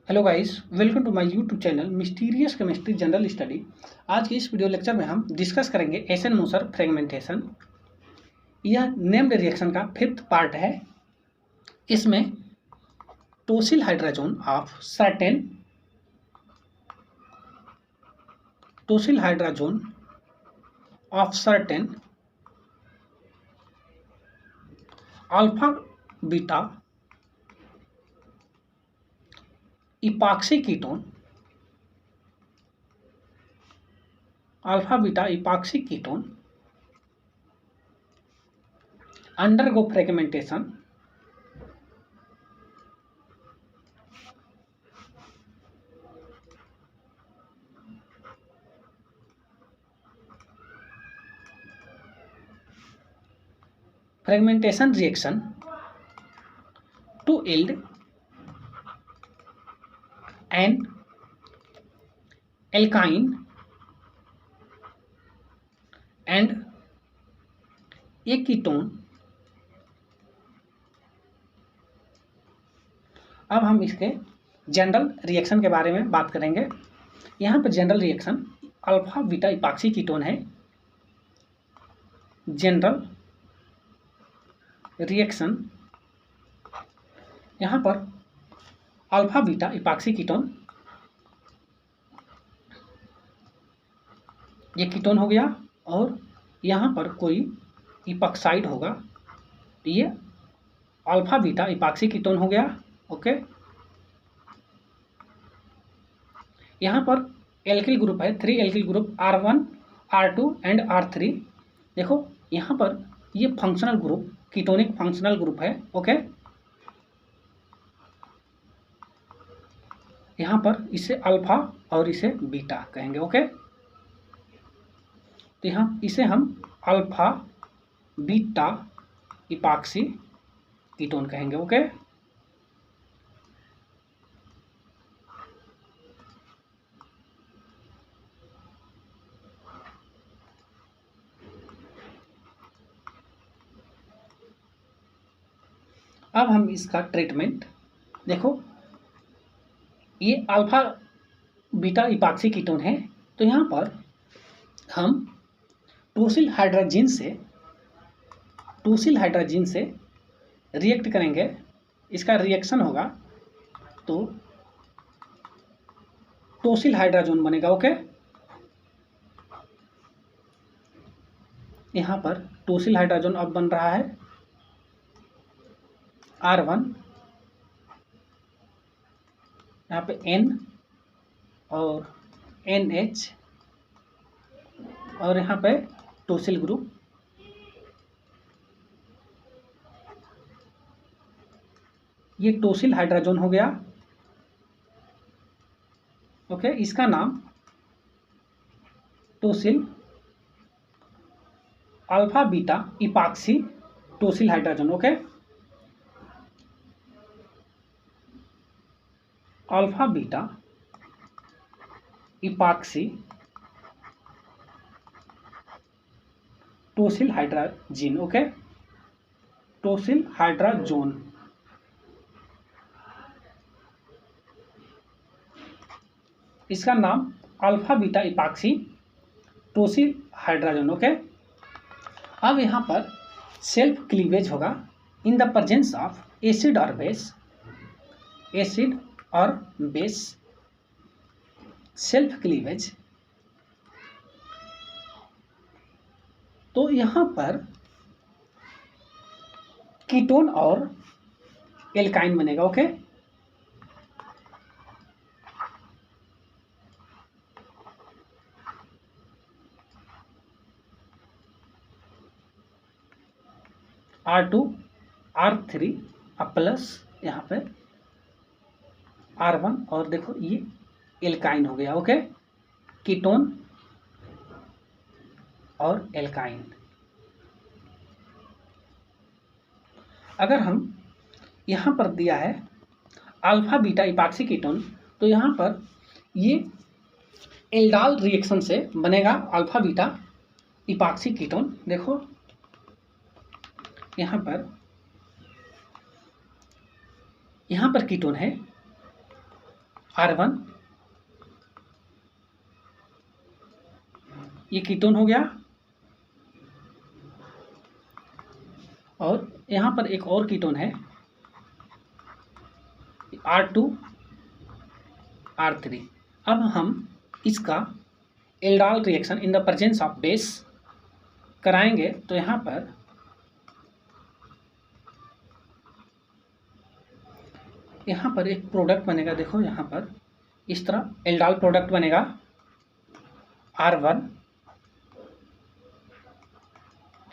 Hello guys, welcome to my YouTube channel mysterious chemistry general study. आज के इस video lecture में हम डिस्कस करेंगे एसन-मोसर फ्रेगमेंटेशन। यह नेम्ड रिएक्शन का 5th पार्ट है। इसमें tosyl hydrazone of certain alpha beta epoxy ketone undergo fragmentation reaction to yield an alkyne and a ketone। अब हम इसके जनरल रिएक्शन के बारे में बात करेंगे। यहाँ पर general reaction alpha beta epoxy ketone है। जनरल रिएक्शन यहाँ पर अल्फा बीटा इपॉक्सी कीटोन, ये कीटोन हो गया और यहाँ पर कोई इपॉक्साइड होगा, तो ये अल्फा बीटा इपॉक्सी कीटोन हो गया। ओके, यहाँ पर एल्किल ग्रुप है, 3 alkyl group R1 R2 and R3। देखो यहाँ पर ये functional group ketonic functional group है। ओके, यहाँ पर इसे अल्फा और इसे बीटा कहेंगे। ओके, तो यहाँ इसे हम अल्फा बीटा इपॉक्सी कीटोन कहेंगे। ओके, अब हम इसका ट्रीटमेंट देखो, ये अल्फा बीटा इपॉक्सी कीटोन है, तो यहाँ पर हम टोसिल हाइड्राजीन से रिएक्ट करेंगे। इसका रिएक्शन होगा तो टोसिल हाइड्राजोन बनेगा। ओके, यहाँ पर टोसिल हाइड्राजोन अब बन रहा है R1, यहाँ पे N और NH और यहाँ पे टोसिल ग्रुप। ये टोसिल हाइड्राजोन हो गया। ओके, इसका नाम tosyl alpha beta epoxy tosyl hydrazone. Okay, alpha beta epoxy tosyl hydrazine. Okay, tosyl hydrazone. इसका नाम alpha beta epoxy tosyl hydrazone. Okay, अब यहाँ पर सेल्फ क्लीवेज होगा in the presence of acid और बेस, सेल्फ क्लीवेज। तो यहाँ पर कीटोन और एल्काइन बनेगा। ओके, R2 R3 प्लस यहाँ पे R1 और देखो ये एल्काइन हो गया। ओके, कीटोन और एल्काइन। अगर हम यहाँ पर दिया है अल्फा बीटा इपॉक्सी कीटोन, तो यहाँ पर ये एल्डाल रिएक्शन से बनेगा अल्फा बीटा इपॉक्सी कीटोन। देखो यहाँ पर कीटोन है R1, ये कीटोन हो गया। और यहाँ पर एक और कीटोन है R2, R3। अब हम इसका aldol reaction in the presence of base कराएंगे तो यहाँ पर एक प्रोडक्ट बनेगा। देखो यहाँ पर इस तरह एल्डाल प्रोडक्ट बनेगा R1,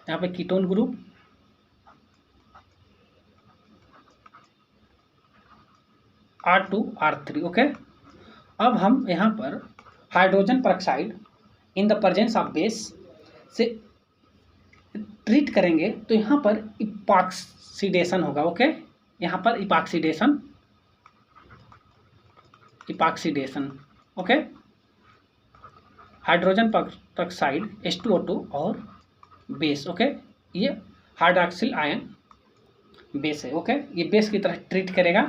यहाँ पे ketone group, R2, R3। Okay, अब हम यहाँ पर hydrogen peroxide in the presence of base से ट्रीट करेंगे तो यहाँ पर इपॉक्सीडेशन होगा। ओके, यहाँ पर epoxidation, okay, hydrogen peroxide H2O2 और बेस। ओके, ये हाइड्रॉक्सिल आयन बेस है। ओके, ये बेस की तरह ट्रीट करेगा,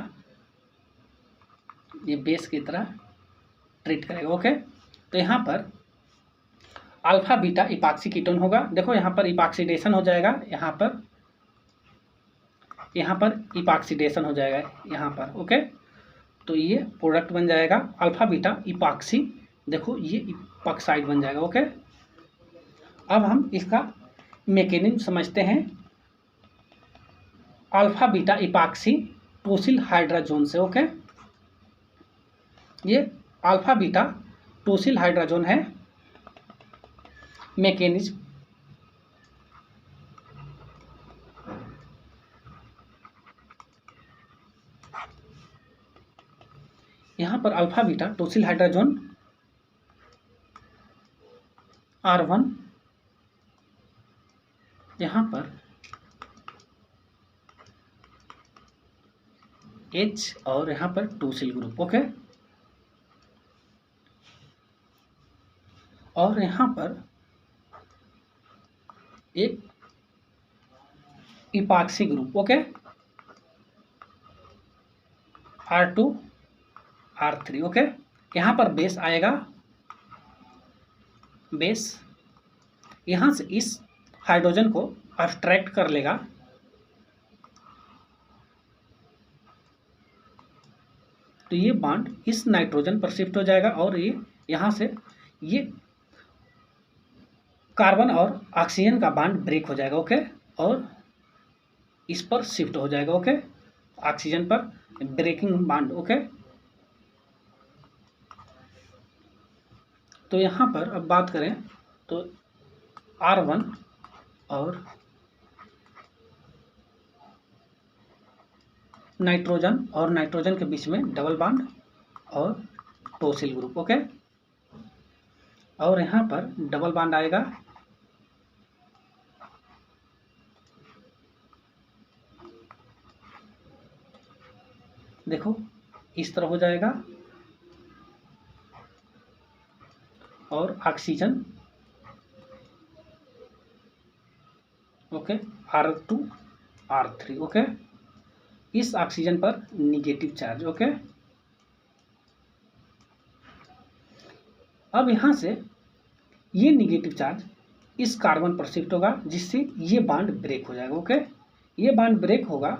ये बेस की तरह ट्रीट करेगा। ओके, तो यहाँ पर अल्फा बीटा इपॉक्सी कीटोन होगा। देखो यहाँ पर इपॉक्सीडेशन हो जाएगा, यहाँ पर इपॉक्सीडेशन हो जाएगा यहाँ पर। ओके, तो ये प्रोडक्ट बन जाएगा अल्फा बीटा इपॉक्सी। देखो ये इपॉक्साइड बन जाएगा। ओके, अब हम इसका मैकेनिज्म समझते हैं। Alpha beta epoxy tosyl hydrazone से। ओके, ये अल्फा बीटा टोसिल हाइड्राजोन है। मैकेनिज्म, यहाँ पर अल्फा बीटा टोसिल हाइड्राजोन R1, यहाँ पर H और यहाँ पर टोसिल ग्रुप। ओके, और यहाँ पर एक epoxy group. Okay, R2, R3। Okay, यहाँ पर बेस आएगा, बेस यहाँ से इस हाइड्रोजन को अब्स्ट्रैक्ट कर लेगा, तो ये बॉन्ड इस नाइट्रोजन पर शिफ्ट हो जाएगा और ये यहाँ से ये कार्बन और ऑक्सीजन का बॉन्ड ब्रेक हो जाएगा। ओके, और इस पर शिफ्ट हो जाएगा। ओके, ऑक्सीजन पर ब्रेकिंग बॉन्ड। ओके, तो यहाँ पर अब बात करें तो R1 और नाइट्रोजन के बीच में डबल बॉन्ड और टोसिल ग्रुप। ओके, और यहाँ पर डबल बॉन्ड आएगा, देखो इस तरह हो जाएगा, और oxygen. Okay, R2, R3। Okay, इस ऑक्सीजन पर निगेटिव चार्ज। ओके, अब यहाँ से ये निगेटिव चार्ज इस कार्बन पर शिफ्ट होगा जिससे ये बॉन्ड ब्रेक हो जाएगा। ओके, ये बॉन्ड ब्रेक होगा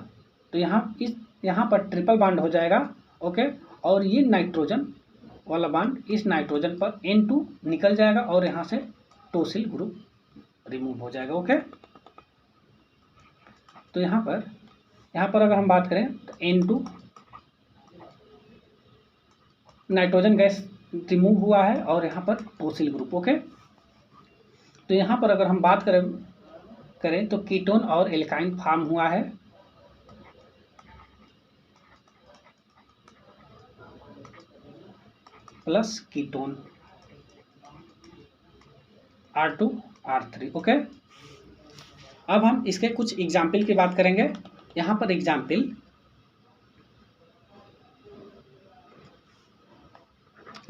तो यहाँ पर ट्रिपल बॉन्ड हो जाएगा। ओके, और ये नाइट्रोजन वाला बॉन्ड इस नाइट्रोजन पर N2 निकल जाएगा और यहाँ से टोसिल ग्रुप रिमूव हो जाएगा। ओके, तो यहाँ पर अगर हम बात करें तो N2 नाइट्रोजन गैस रिमूव हुआ है और यहाँ पर टोसिल ग्रुप। ओके, तो यहाँ पर अगर हम बात करें तो कीटोन और एल्काइन फॉर्म हुआ है। Plus ketone R2, R3। Okay, अब हम इसके कुछ एग्जाम्पल की बात करेंगे। यहाँ पर example,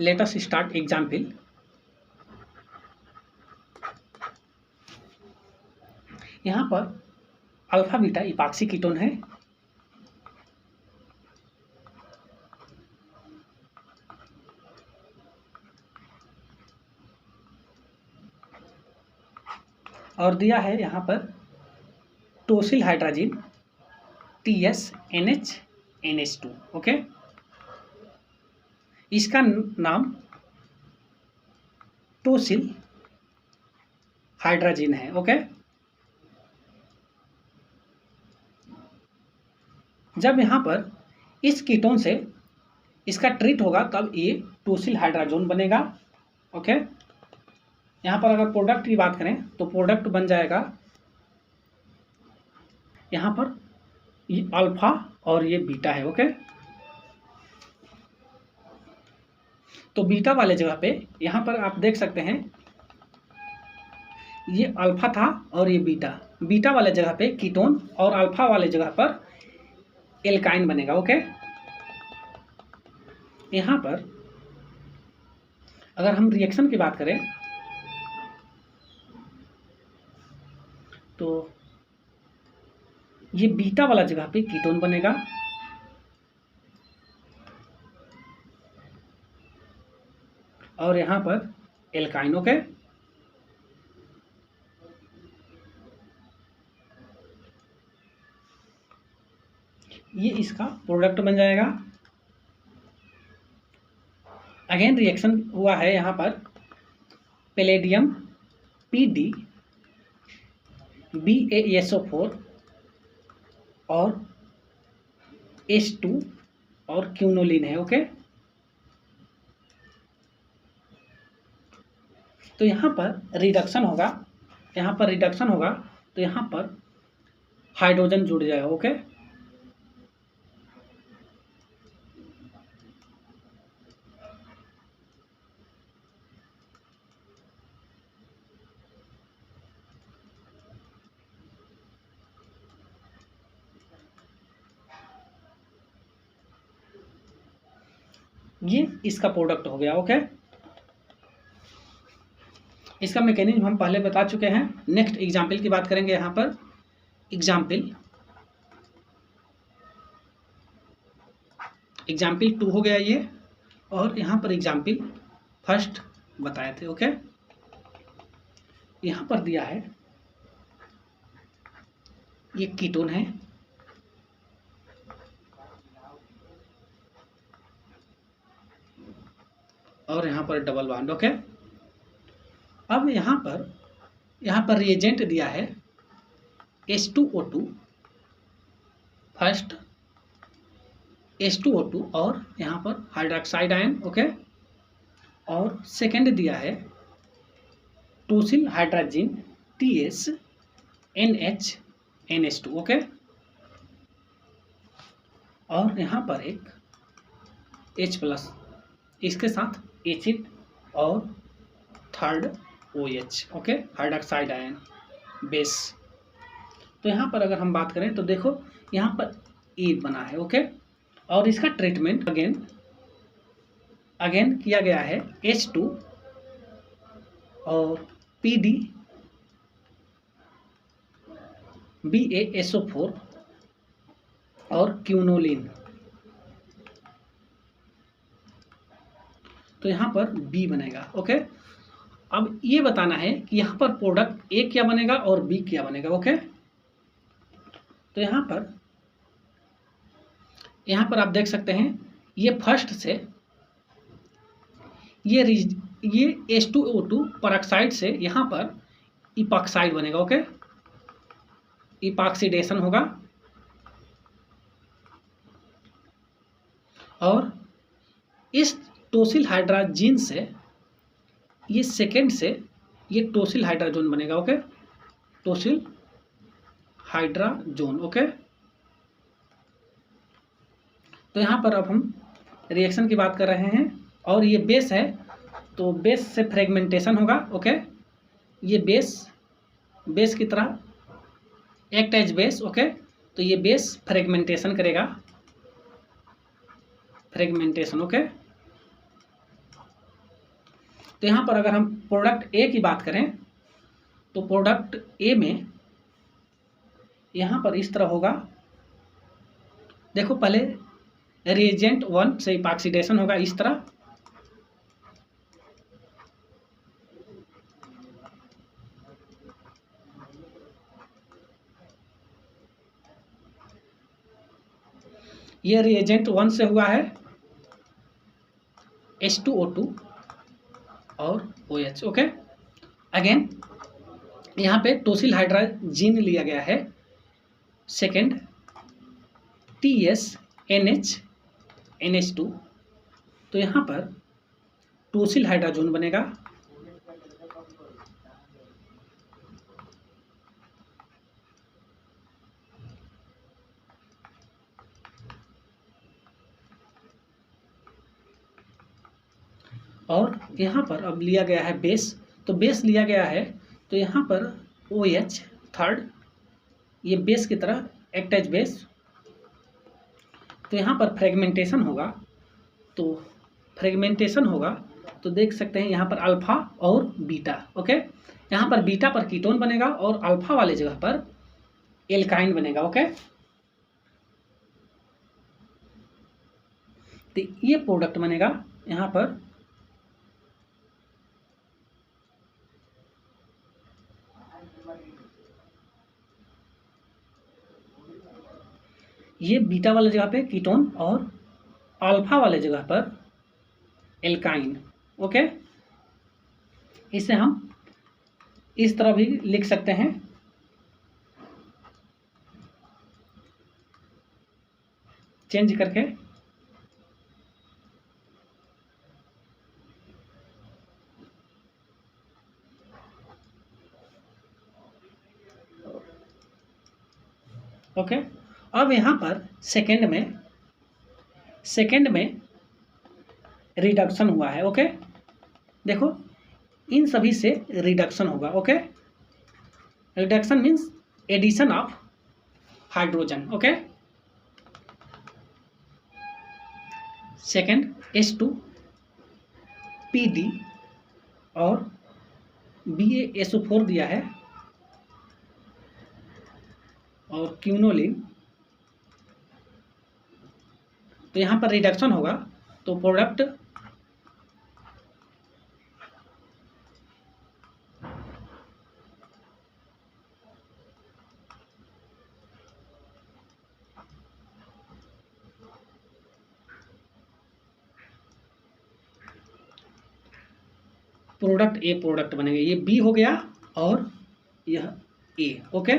let us start example. यहाँ पर अल्फा बीटा इपॉक्सी कीटोन है, और दिया है यहाँ पर टोसिल हाइड्राजिन TSNH NH2। ओके, इसका नाम टोसिल हाइड्राजिन है। ओके, जब यहाँ पर इस कीटोन से इसका ट्रीट होगा तब ये टोसिल हाइड्राजोन बनेगा। ओके, यहाँ पर अगर प्रोडक्ट की बात करें तो प्रोडक्ट बन जाएगा यहाँ पर ये अल्फा और ये बीटा है। ओके, तो बीटा वाले जगह पे यहाँ पर आप देख सकते हैं ये अल्फा था और ये बीटा वाले जगह पे कीटोन और अल्फा वाले जगह पर एल्काइन बनेगा। ओके, यहाँ पर अगर हम रिएक्शन की बात करें तो ये बीटा वाला जगह पे कीटोन बनेगा और यहाँ पर एल्काइन। ओके, ये इसका प्रोडक्ट बन जाएगा। अगेन रिएक्शन हुआ है यहाँ पर पैलेडियम PD BaSO4 और H2 और क्यूनोलिन है। ओके, तो यहाँ पर रिडक्शन होगा, तो यहाँ पर हाइड्रोजन जुड़ जाएगा। ओके, ये इसका प्रोडक्ट हो गया। ओके, इसका मैकेनिज्म हम पहले बता चुके हैं। नेक्स्ट एग्जाम्पल की बात करेंगे। यहाँ पर एग्जाम्पल 2 हो गया ये, और यहाँ पर एग्जाम्पल फर्स्ट बताए थे। ओके, यहाँ पर दिया है ये कीटोन है और यहाँ पर डबल बॉन्ड। ओके, अब यहाँ पर रिएजेंट दिया है H2O2 फर्स्ट, H2O2 और यहाँ पर हाइड्रोक्साइड आयन। ओके, और सेकेंड दिया है टोसिल हाइड्राजिन TSNH NH2। ओके, और यहाँ पर एक H+, इसके साथ एचिड और third OH। Okay, hydroxide ion base. तो यहाँ पर अगर हम बात करें तो देखो यहाँ पर E बना है। ओके, और इसका ट्रीटमेंट अगेन किया गया है H2 और PD BaSO4 और क्यूनोलिन। तो यहाँ पर B बनेगा। ओके, अब ये बताना है कि यहाँ पर प्रोडक्ट A क्या बनेगा और B क्या बनेगा। ओके, तो यहाँ पर आप देख सकते हैं ये फर्स्ट से ये H2O2 परऑक्साइड से यहाँ पर इपॉक्साइड बनेगा। ओके, इपॉक्सीडेशन होगा और इस टोसिल हाइड्राजिन से ये सेकेंड से ये टोसिल हाइड्राजोन बनेगा। Okay, tosyl hydrazone. ओके, तो यहाँ पर अब हम रिएक्शन की बात कर रहे हैं और ये बेस है तो बेस से फ्रेगमेंटेशन होगा। ओके, ये बेस की तरह एक्ट एज बेस। ओके, तो ये बेस फ्रेगमेंटेशन करेगा, फ्रेगमेंटेशन। ओके, तो यहाँ पर अगर हम प्रोडक्ट ए की बात करें तो प्रोडक्ट ए में यहाँ पर इस तरह होगा। देखो पहले रिएजेंट 1 से इपॉक्सीडेशन होगा इस तरह, ये रिएजेंट 1 से हुआ है H2O2 और OH। ओके, अगेन यहाँ पे टोसिल हाइड्राजीन लिया गया है, सेकेंड TSNH NH2, तो यहाँ पर टोसिल हाइड्राजोन बनेगा, और यहाँ पर अब लिया गया है बेस, तो बेस लिया गया है तो यहाँ पर OH थर्ड, ये बेस की तरह एक्ट एज बेस, तो यहाँ पर फ्रेगमेंटेशन होगा, तो देख सकते हैं यहाँ पर अल्फा और बीटा। ओके, यहाँ पर बीटा पर कीटोन बनेगा और अल्फा वाले जगह पर एल्काइन बनेगा। ओके, तो ये प्रोडक्ट बनेगा यहाँ पर ये बीटा वाले जगह पे कीटोन और अल्फा वाले जगह पर एल्काइन। ओके, इसे हम इस तरह भी लिख सकते हैं, चेंज करके। ओके, अब यहाँ पर सेकेंड में रिडक्शन हुआ है। ओके, देखो इन सभी से रिडक्शन होगा। Okay, reduction means addition of hydrogen. Okay, second H2PD और BaSO4 दिया है और क्यूनोलिन, तो यहाँ पर रिडक्शन होगा, तो प्रोडक्ट ए प्रोडक्ट बनेगा, ये बी हो गया और यह ए। ओके,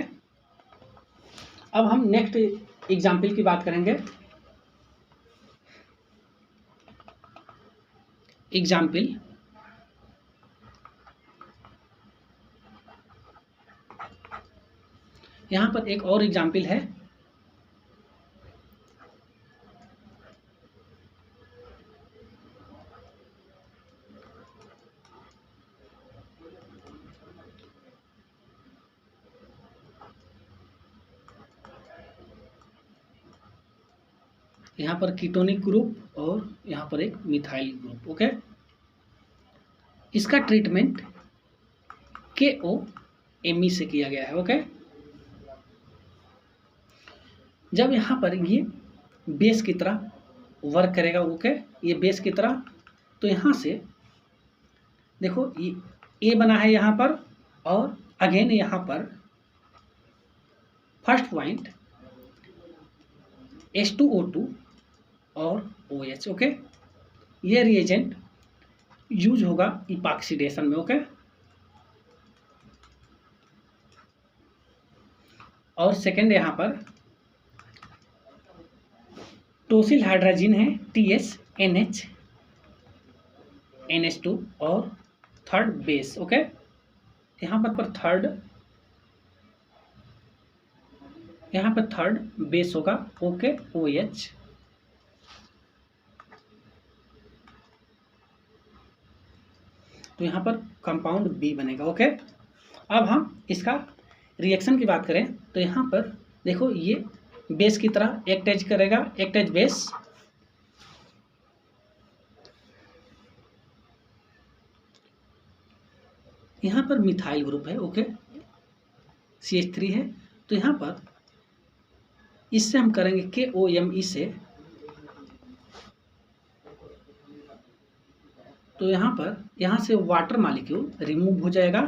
अब हम नेक्स्ट एग्जाम्पल की बात करेंगे। एग्जाम्पल यहाँ पर एक और एग्जाम्पल है, यहाँ पर कीटोनिक ग्रुप और यहाँ पर एक मिथाइल ग्रुप। ओके, इसका ट्रीटमेंट KOMe से किया गया है। ओके, जब यहाँ पर ये बेस की तरह वर्क करेगा, ओके, ये बेस की तरह, तो यहाँ से देखो ये ए बना है यहाँ पर, और अगेन यहाँ पर फर्स्ट पॉइंट H2O2 और OH। ओके, ये रिएजेंट यूज होगा इपॉक्सीडेशन में। ओके, और सेकेंड यहाँ पर टोसिल हाइड्राजीन है TSNH NH2 और थर्ड बेस। ओके, यहाँ पर थर्ड बेस होगा। ओके, OH, तो यहाँ पर कंपाउंड बी बनेगा। ओके, अब हम इसका रिएक्शन की बात करें तो यहाँ पर देखो ये बेस की तरह एक्ट एज करेगा, एक्ट एज बेस, यहाँ पर मिथाइल ग्रुप है। ओके, CH3 है, तो यहाँ पर इससे हम करेंगे KOMe से, तो यहाँ से वाटर मॉलिक्यूल रिमूव हो जाएगा,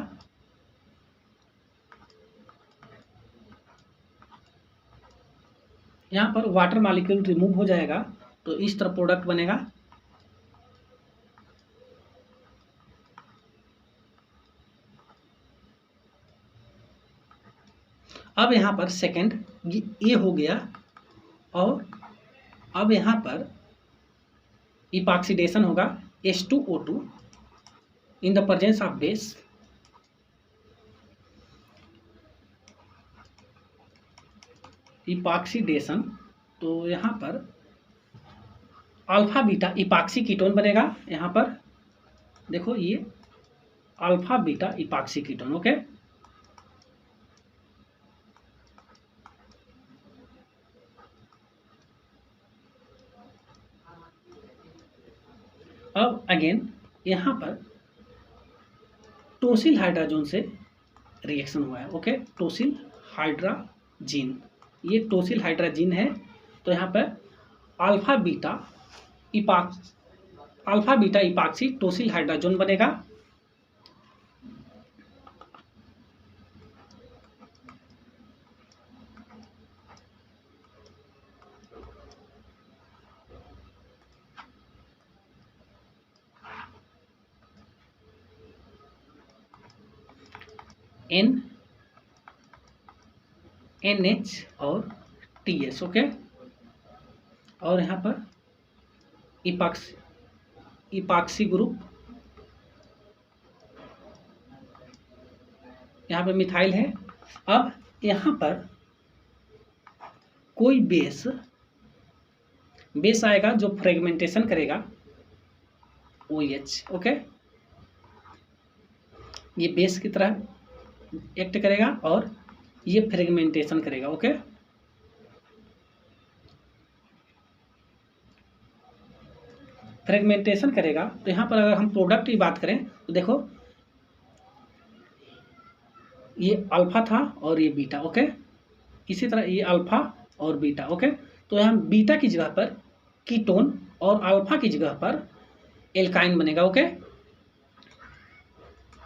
यहाँ पर वाटर मॉलिक्यूल रिमूव हो जाएगा तो इस तरह प्रोडक्ट बनेगा। अब यहाँ पर सेकेंड ये हो गया और अब यहाँ पर इपॉक्सीडेशन होगा H2O2 in the presence of base. Epoxidation तो यहाँ पर अल्फा बीटा इपॉक्सी कीटोन बनेगा। यहाँ पर देखो ये alpha beta epoxy ketone. Okay, अब अगेन यहाँ पर टोसिल हाइड्राजोन से रिएक्शन हुआ है। ओके, टोसिल हाइड्राजीन, ये टोसिल हाइड्राजीन है। तो यहाँ पर alpha beta epoxy tosyl hydrazone बनेगा। NH और TS। ओके, और यहाँ पर इपॉक्सी ग्रुप, यहाँ पर मिथाइल है। अब यहाँ पर कोई बेस आएगा जो फ्रेगमेंटेशन करेगा OH। ओके, ये बेस की तरह एक्ट करेगा और ये फ्रेगमेंटेशन करेगा। ओके, फ्रेगमेंटेशन करेगा। तो यहाँ पर अगर हम प्रोडक्ट की बात करें तो देखो ये अल्फा था और ये बीटा। ओके, इसी तरह ये अल्फा और बीटा। ओके, तो यहाँ बीटा की जगह पर कीटोन और अल्फा की जगह पर एल्काइन बनेगा। ओके,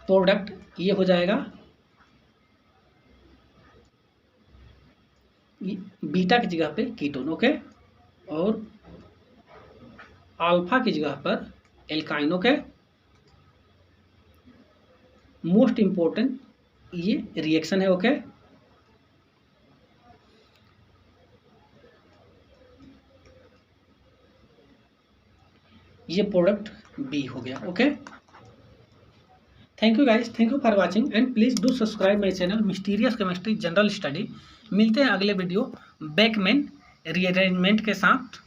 प्रोडक्ट ये हो जाएगा, बीटा की जगह पे कीटोन। ओके, और अल्फा की जगह पर एल्काइन। ओके, मोस्ट इंपॉर्टेंट ये रिएक्शन है। ओके, ये प्रोडक्ट बी हो गया। Okay, thank you guys, thank you for watching and please do subscribe my channel mysterious chemistry general study. मिलते हैं अगले वीडियो बेकमैन रीअरेंजमेंट के साथ।